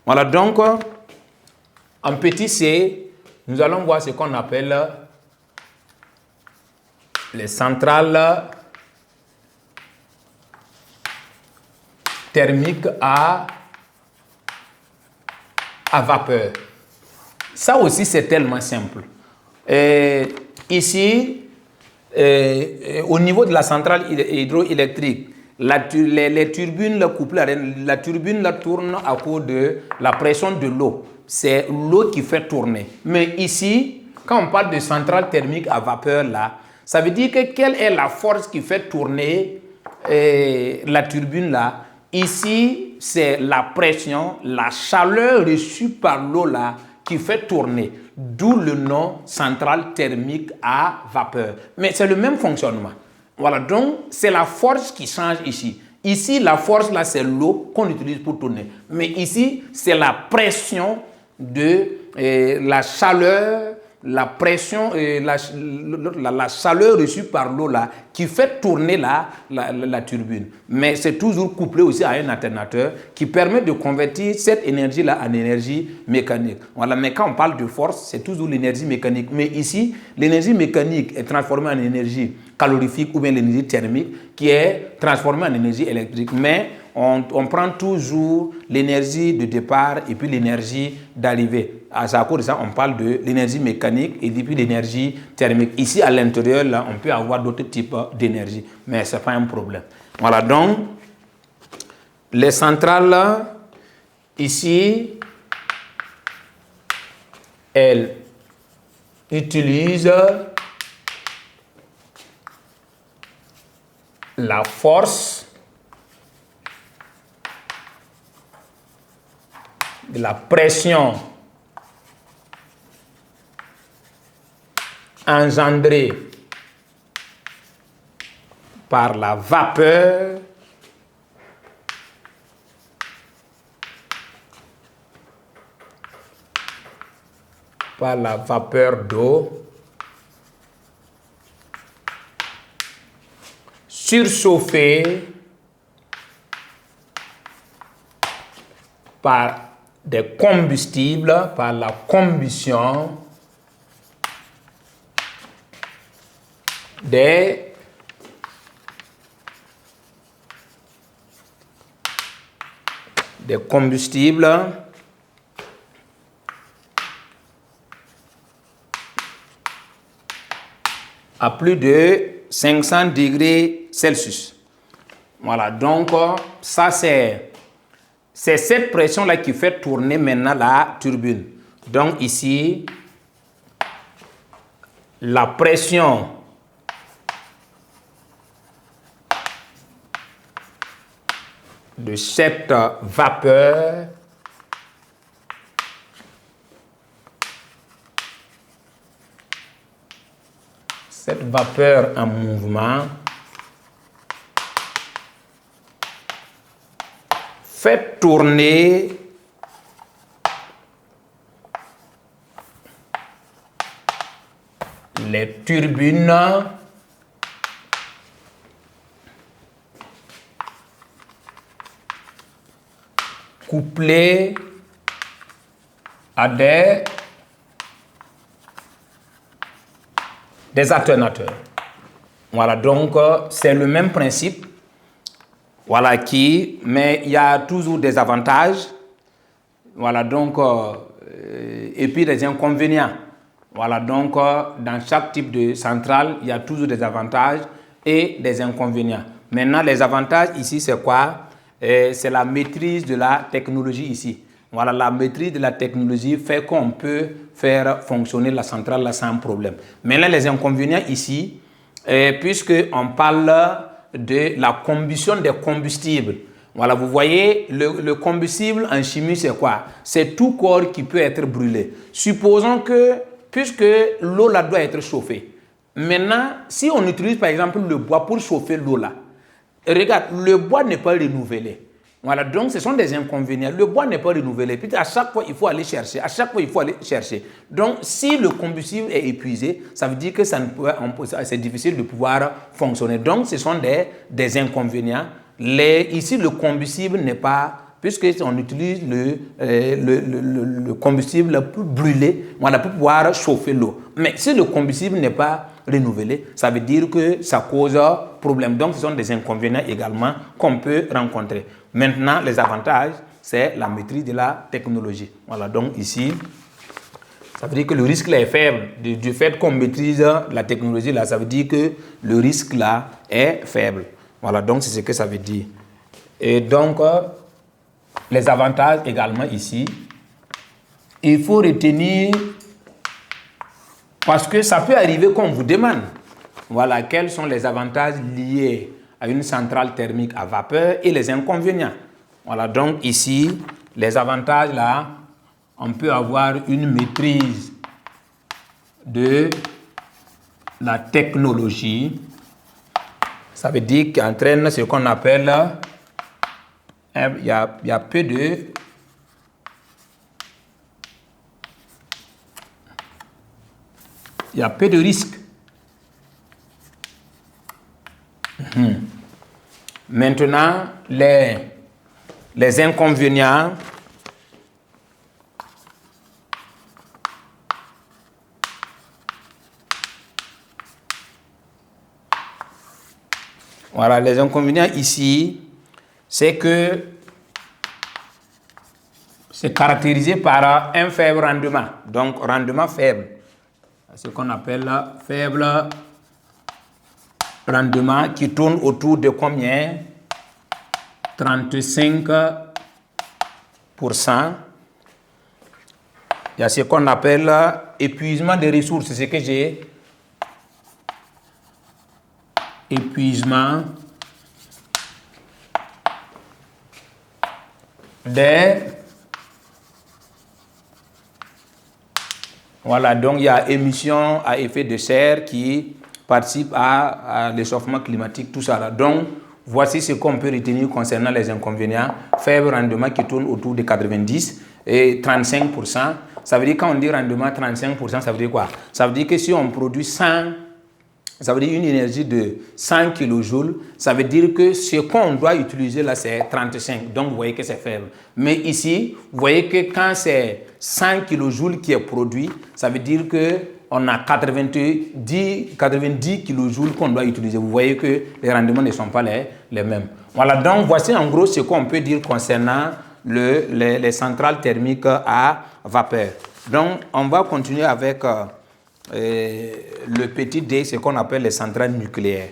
Voilà, donc, en petit c, nous allons voir ce qu'on appelle les centrales thermiques à vapeur. Ça aussi, c'est tellement simple. Ici, au niveau de la centrale hydroélectrique, les turbines couplées, la turbine tourne à cause de la pression de l'eau. C'est l'eau qui fait tourner. Mais ici, quand on parle de centrale thermique à vapeur, là, ça veut dire que quelle est la force qui fait tourner la turbine là? Ici, c'est la pression, la chaleur reçue par l'eau là qui fait tourner. D'où le nom centrale thermique à vapeur. Mais c'est le même fonctionnement. Voilà, donc c'est la force qui change ici. Ici, la force là, c'est l'eau qu'on utilise pour tourner. Mais ici, c'est la pression de la chaleur, la pression, la chaleur reçue par l'eau là, qui fait tourner la turbine. Mais c'est toujours couplé aussi à un alternateur qui permet de convertir cette énergie là en énergie mécanique. Voilà, mais quand on parle de force, c'est toujours l'énergie mécanique. Mais ici, l'énergie mécanique est transformée en énergie calorifique ou bien l'énergie thermique qui est transformée en énergie électrique. Mais on prend toujours l'énergie de départ et puis l'énergie d'arrivée. À cause de ça, on parle de l'énergie mécanique et puis l'énergie thermique. Ici, à l'intérieur, là, on peut avoir d'autres types d'énergie, mais ce n'est pas un problème. Voilà, donc, les centrales, ici, elles utilisent la force de la pression engendrée par la vapeur d'eau surchauffée par des combustibles, par la combustion des combustibles à plus de 500 degrés Celsius. Voilà, donc ça c'est cette pression-là qui fait tourner maintenant la turbine. Donc ici, la pression de cette vapeur en mouvement fait tourner les turbines couplées à des alternateurs. Voilà, donc c'est le même principe. Voilà mais il y a toujours des avantages. Voilà, donc, et puis des inconvénients. Voilà, donc, dans chaque type de centrale, il y a toujours des avantages et des inconvénients. Maintenant, les avantages ici, c'est quoi? C'est la maîtrise de la technologie ici. Voilà, la maîtrise de la technologie fait qu'on peut faire fonctionner la centrale là sans problème. Maintenant, les inconvénients ici, puisqu'on parle de la combustion des combustibles. Voilà, vous voyez, le combustible en chimie, c'est quoi? C'est tout corps qui peut être brûlé. Supposons que, puisque l'eau là doit être chauffée, maintenant, si on utilise par exemple le bois pour chauffer l'eau là, regarde, le bois n'est pas renouvelé. Voilà, donc ce sont des inconvénients. Le bois n'est pas renouvelé. Puis à chaque fois, il faut aller chercher. À chaque fois, il faut aller chercher. Donc, si le combustible est épuisé, ça veut dire que c'est difficile de pouvoir fonctionner. Donc, ce sont des inconvénients. Ici, le combustible n'est pas, puisqu'on utilise le combustible pour brûler, voilà, pour pouvoir chauffer l'eau. Mais si le combustible n'est pas renouvelé, ça veut dire que ça cause problème. Donc, ce sont des inconvénients également qu'on peut rencontrer. Maintenant, les avantages, c'est la maîtrise de la technologie. Voilà, donc ici, ça veut dire que le risque là est faible. Du fait qu'on maîtrise la technologie, là, ça veut dire que le risque là est faible. Voilà, donc c'est ce que ça veut dire. Et donc, les avantages également ici, il faut retenir, parce que ça peut arriver qu'on vous demande, voilà, quels sont les avantages liés à une centrale thermique à vapeur et les inconvénients. Voilà, donc ici, les avantages là, on peut avoir une maîtrise de la technologie. Ça veut dire qu'il entraîne ce qu'on appelle, il y a peu de risques. Maintenant, les inconvénients. Voilà, les inconvénients ici, c'est que c'est caractérisé par un faible rendement. Donc, rendement faible. Ce qu'on appelle faible rendement qui tourne autour de combien? 35%. Il y a ce qu'on appelle épuisement des ressources. C'est ce que j'ai. Épuisement des... Voilà, donc il y a émission à effet de serre qui participe à l'échauffement climatique, tout ça là. Donc, voici ce qu'on peut retenir concernant les inconvénients. Faible rendement qui tourne autour de 90 et 35%. Ça veut dire, quand on dit rendement 35%, ça veut dire quoi? Ça veut dire que si on produit 100, ça veut dire une énergie de 100 kJ, ça veut dire que ce qu'on doit utiliser là, c'est 35. Donc, vous voyez que c'est faible. Mais ici, vous voyez que quand c'est 100 kJ qui est produit, ça veut dire qu'on a 90 kJ qu'on doit utiliser. Vous voyez que les rendements ne sont pas les mêmes. Voilà, donc voici en gros ce qu'on peut dire concernant les centrales thermiques à vapeur. Donc, on va continuer avec... le petit D, c'est ce qu'on appelle les centrales nucléaires.